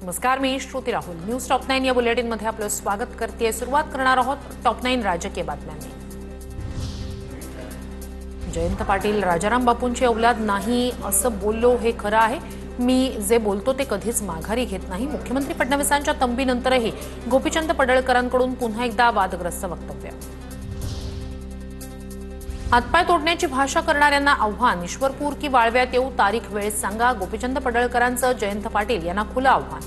नमस्कार, मी Shruti Rahul. News top 9 या bulletin मध्ये आपलं स्वागत करते. सुरुवात करणार आहोत टॉप 9 राजकीय बातम्यांनी. जयंत पाटील राजाराम बापूंची औलाद नाही असं बोललो हे खरं आहे. मी जे बोलतो ते कधीच माघारी घेत नाही. मुख्यमंत्री फडणवीसांच्या तंबीनंतरही गोपीचंद पडळकरांकडून पुन्हा एकदा वादग्रस्त वक्तव्य. हातपाय तोडण्याची भाषा करणाऱ्यांना आव्हान. ईश्वरपूर की वाळव्यात येऊ, तारीख वेळ सांगा. गोपीचंद पडळकरांचं जयंत पाटील यांना खुलं आव्हान.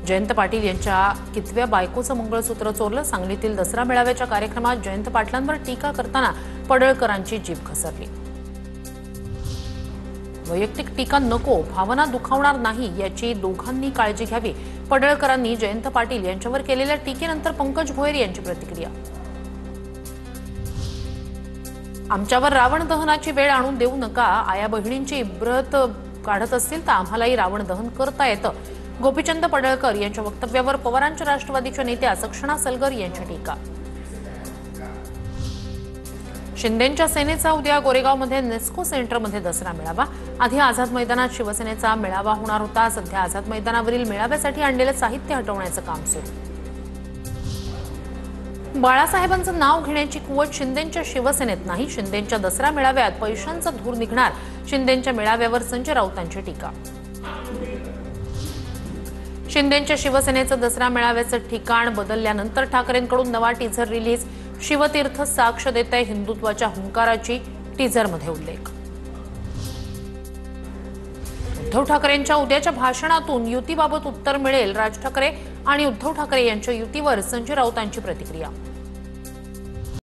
जयंत पाटील यांच्या कितव्या बायकोचं मंगळसूत्र चोरलं. सांगलीतील दसरा मेळाव्याच्या कार्यक्रमात जयंत पाटलांवर टीका करताना पडळकरांची जीभ घसरली. वैयक्तिक टीका नको, भावना दुखावणार नाही याची दोघांनी काळजी घ्यावी. पडळकरांनी जयंत पाटील यांच्यावर केलेल्या टीकेनंतर पंकज भोयर यांची प्रतिक्रिया. आमच्यावर रावण दहनाची वेळ आणून देऊ नका. आया बहिणींची इब्रत काढत असतील तर आम्हालाही रावण दहन करता येतं. गोपीचंद पडळकर यांच्या वक्तव्यावर पवारांच्या राष्ट्रवादीच्या नेत्या सक्षणा सलगर यांची टीका. शिंदेंच्या सेनेचा उद्या गोरेगावमध्ये नेस्को सेंटरमध्ये दसरा मेळावा. आधी आझाद मैदानात शिवसेनेचा मेळावा होणार होता. सध्या आझाद मैदानावरील मेळाव्यासाठी आणलेलं साहित्य हटवण्याचं काम सुरू. बाळासाहेबांचं नाव घेण्याची कुवत शिंदेंच्या शिवसेनेत नाही. शिंदेंच्या दसरा मेळाव्यात पैशांचा धूर निघणार. शिंदेंच्या मेळाव्यावर संजय राऊतांची टीका. शिंदेंच्या शिवसेनेचं दसरा मेळाव्याचं ठिकाण बदलल्यानंतर ठाकरेंकडून नवा टीझर रिलीज. शिवतीर्थ साक्ष देत आहे हिंदुत्वाच्या हुंकाराची, टीझरमध्ये उल्लेख. उद्धव ठाकरेंच्या उद्याच्या भाषणातून युतीबाबत उत्तर मिळेल. राज ठाकरे आणि उद्धव ठाकरे यांच्या युतीवर संजय राऊतांची प्रतिक्रिया.